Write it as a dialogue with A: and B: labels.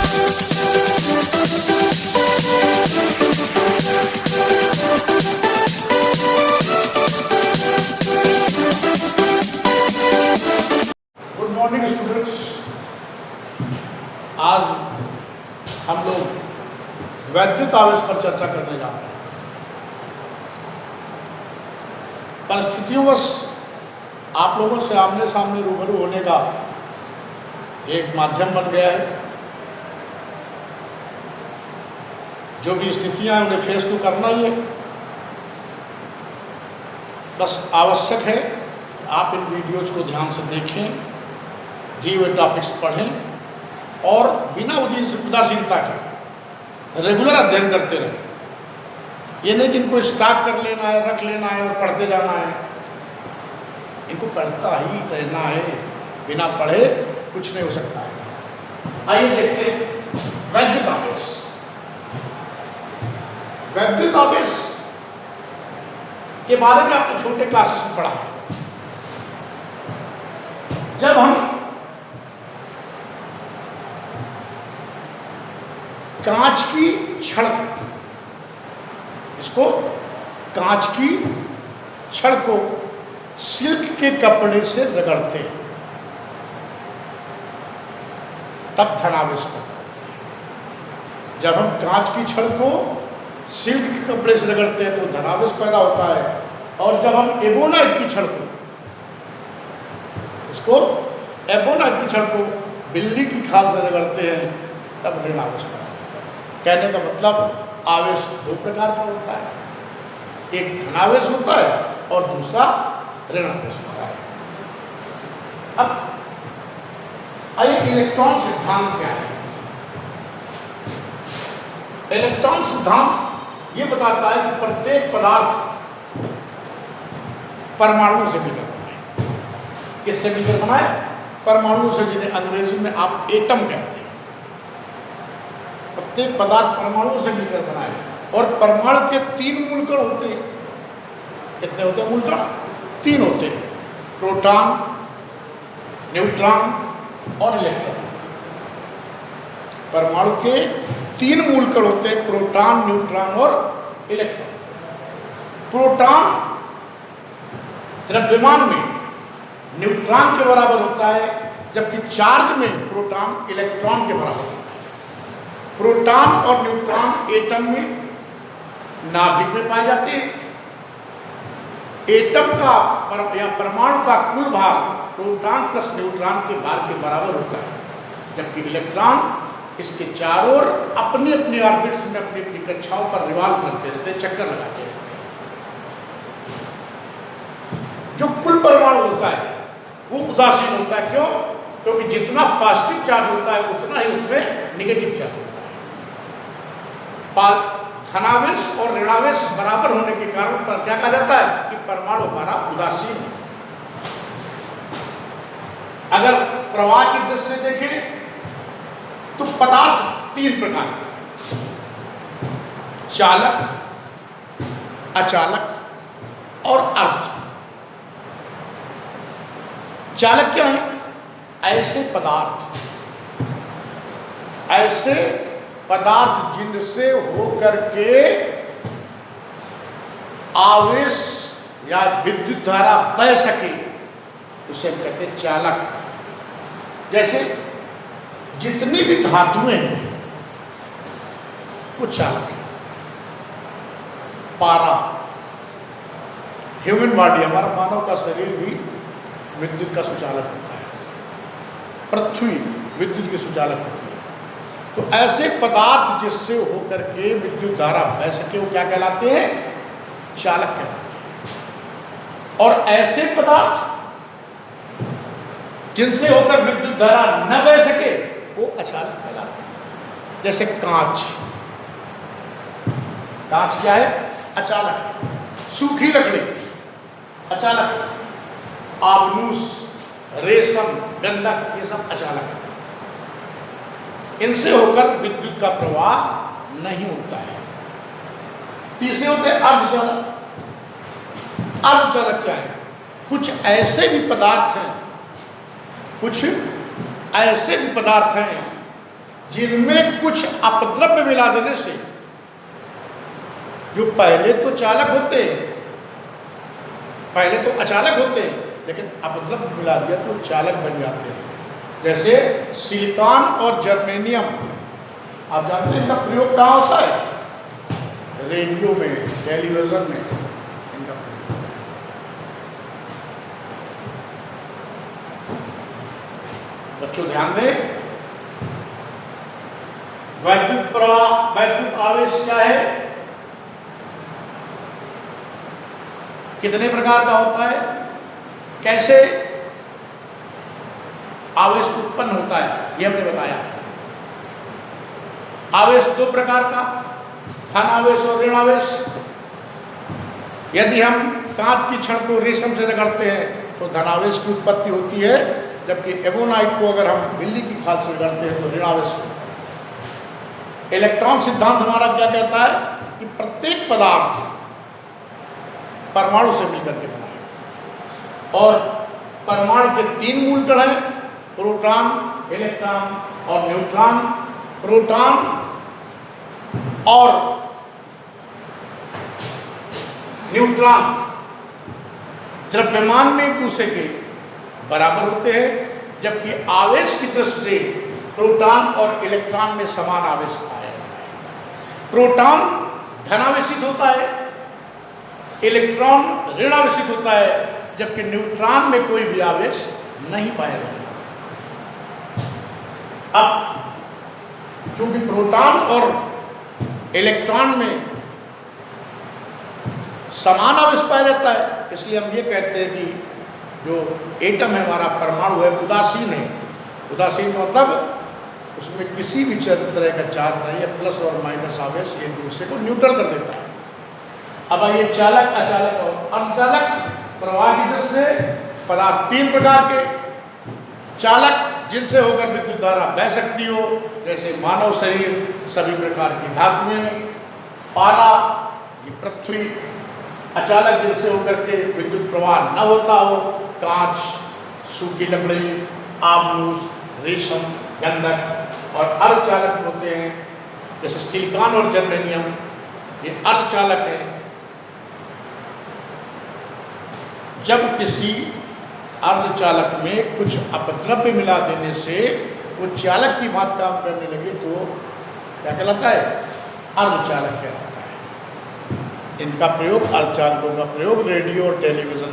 A: Good morning students. आज हम लोग वैद्युत आवेश पर चर्चा करने जा रहे हैं। परिस्थितियोंवश आप लोगों से आमने सामने रूबरू होने का एक माध्यम बन गया है। जो भी स्थितियां हैं उन्हें फेस तो करना ही है। बस आवश्यक है आप इन वीडियोज़ को ध्यान से देखें, दिए हुए टॉपिक्स पढ़ें और बिना उदासीनता के रेगुलर अध्ययन करते रहें। ये नहीं कि इनको स्टॉक कर लेना है, रख लेना है और पढ़ते जाना है। इनको पढ़ता ही रहना है, बिना पढ़े कुछ नहीं हो सकता है। आइए देखते हैं वैद्युत आवेश। वैद्युत आवेश के बारे में आपने छोटे क्लासेस में पढ़ा है। जब हम कांच की छड़, इसको कांच की छड़ को सिल्क के कपड़े से रगड़ते हैं तब धनावेश पैदा होता है। जब हम कांच की छड़ को सिल्क के कपड़े से रगड़ते हैं तो धनावेश पैदा होता है। और जब हम एबोनाइट की छड़ को, इसको एबोनाइट की छड़ को बिल्ली की खाल से रगड़ते हैं तब ऋणावेश पैदा होता है। कहने का मतलब आवेश दो प्रकार का होता है, एक धनावेश होता है और दूसरा ऋणावेश होता है। अब आइए इलेक्ट्रॉन सिद्धांत क्या है। इलेक्ट्रॉन सिद्धांत ये बताता है कि प्रत्येक पदार्थ परमाणुओं से मिलकर बना है। किससे मिलकर बना है? परमाणुओं से, जिन्हें अंग्रेजी में आप एटम कहते हैं। प्रत्येक पदार्थ परमाणुओं से मिलकर बना है और परमाणु के 3 मूलकण होते हैं। कितने होते हैं मूलकण? 3 होते हैं, प्रोटॉन, न्यूट्रॉन और इलेक्ट्रॉन। परमाणु के 3 मूलकण होते हैं, प्रोटॉन, न्यूट्रॉन और इलेक्ट्रॉन। प्रोटॉन द्रव्यमान में न्यूट्रॉन के बराबर होता है, जबकि चार्ज में प्रोटॉन इलेक्ट्रॉन के बराबर होता है। प्रोटॉन और न्यूट्रॉन एटम में, नाभिक में पाए जाते हैं। एटम का या परमाणु का कुल भार प्रोटॉन प्लस न्यूट्रॉन के भार के बराबर होता है, जबकि इलेक्ट्रॉन इसके चारों ओर अपनी अपनी ऑर्बिट्स में अपनी अपनी कक्षाओं पर रिवॉल्व करते रहते हैं, चक्कर लगाते रहते हैं। जो कुल परमाणु होता है वो उदासीन होता है। क्यों? क्योंकि जितना पॉजिटिव चार्ज होता है उतना ही उसमें नेगेटिव चार्ज होता है। धनावेश और ऋणावेश बराबर होने के कारण पर क्या कहा जाता है कि परमाणु हमारा उदासीन है। अगर प्रवाह की दृष्टि से देखें तो पदार्थ 3 प्रकार के, चालक, अचालक और अर्धचालक। चालक क्या है? ऐसे पदार्थ जिनसे होकर के आवेश या विद्युत धारा बह सके उसे हम कहते हैं चालक। जैसे जितनी भी धातुएं हैं वो चालक है। पारा, ह्यूमन बॉडी, हमारा मानव का शरीर भी विद्युत का सुचालक होता है। पृथ्वी विद्युत की सुचालक होती है। तो ऐसे पदार्थ जिससे होकर के विद्युत धारा बह सके वो क्या कहलाते हैं? चालक कहलाते हैं। और ऐसे पदार्थ जिनसे होकर विद्युत धारा न बह सके वो अचालक कहलाते हैं। जैसे कांच, कांच क्या है? अचालक है। सूखी लकड़ी अचालक है। आबनूस, रेशम, गंधक, ये सब अचालक है। इनसे होकर विद्युत का प्रवाह नहीं होता है। तीसरे होते हैं अर्धचालक। अर्धचालक क्या है? कुछ ऐसे भी पदार्थ हैं जिनमें कुछ अपद्रव्य मिला देने से, जो पहले तो चालक होते हैं, पहले तो अचालक होते हैं, लेकिन अपद्रव्य मिला दिया तो चालक बन जाते हैं। जैसे सिलिकॉन और जर्मेनियम, आप जानते हैं इनका प्रयोग कहाँ होता है? रेडियो में, टेलीविजन में इनका प्रयोग होता है। बच्चों ध्यान दें, वैद्युत प्रवाह, वैद्युत आवेश क्या है? कितने प्रकार का होता है? कैसे आवेश उत्पन्न होता है, ये हमने बताया। आवेश दो प्रकार का, धन आवेश और ऋण आवेश। यदि हम कांच की छड़ को रेशम से रगड़ते हैं तो धन आवेश की उत्पत्ति होती है, जबकि एबोनाइट को अगर हम बिल्ली की खाल से रगड़ते हैं तो ऋण आवेश होता है। इलेक्ट्रॉन सिद्धांत हमारा क्या कहता है कि प्रत्येक पदार्थ परमाणु से मिलकर के बना है, और परमाणु के 3 मूल कण हैं, प्रोटॉन, इलेक्ट्रॉन और न्यूट्रॉन। प्रोटॉन और न्यूट्रॉन द्रव्यमान में एक दूसरे के बराबर होते हैं, जबकि आवेश की दृष्टि से प्रोटॉन और इलेक्ट्रॉन में समान आवेश पाया जाता है। प्रोटॉन धनावेशित होता है, इलेक्ट्रॉन ऋणावेशित होता है, जबकि न्यूट्रॉन में कोई भी आवेश नहीं पाया जाता। अब चूंकि प्रोटॉन और इलेक्ट्रॉन में समान आवेश पाया जाता है, इसलिए हम ये कहते हैं कि जो एटम है हमारा, परमाणु है, उदासीन है। उदासीन मतलब उसमें किसी भी तरह का चार्ज नहीं है, प्लस और माइनस आवेश एक दूसरे को न्यूट्रल कर देता है। अब आइए चालक, अचालक और अर्धचालक। प्रवाह की दृष्टि से पदार्थ 3 प्रकार के चालक जिनसे होकर विद्युत धारा बह सकती हो, जैसे मानव शरीर, सभी प्रकार की धातुएं, पारा, ये पृथ्वी। अचालक जिनसे होकर के विद्युत प्रवाह न होता हो, कांच, सूखी लकड़ी, आमूस, रेशम, गंधक। और अर्धचालक होते हैं जैसे सिलिकॉन और जर्मेनियम, ये अर्धचालक है। जब किसी अर्धचालक में कुछ अपद्रव्य मिला देने से वो चालक की बात काम करने लगे तो क्या कहलाता है? अर्धचालक कहलाता है। इनका प्रयोग, अर्धचालकों का प्रयोग रेडियो और टेलीविजन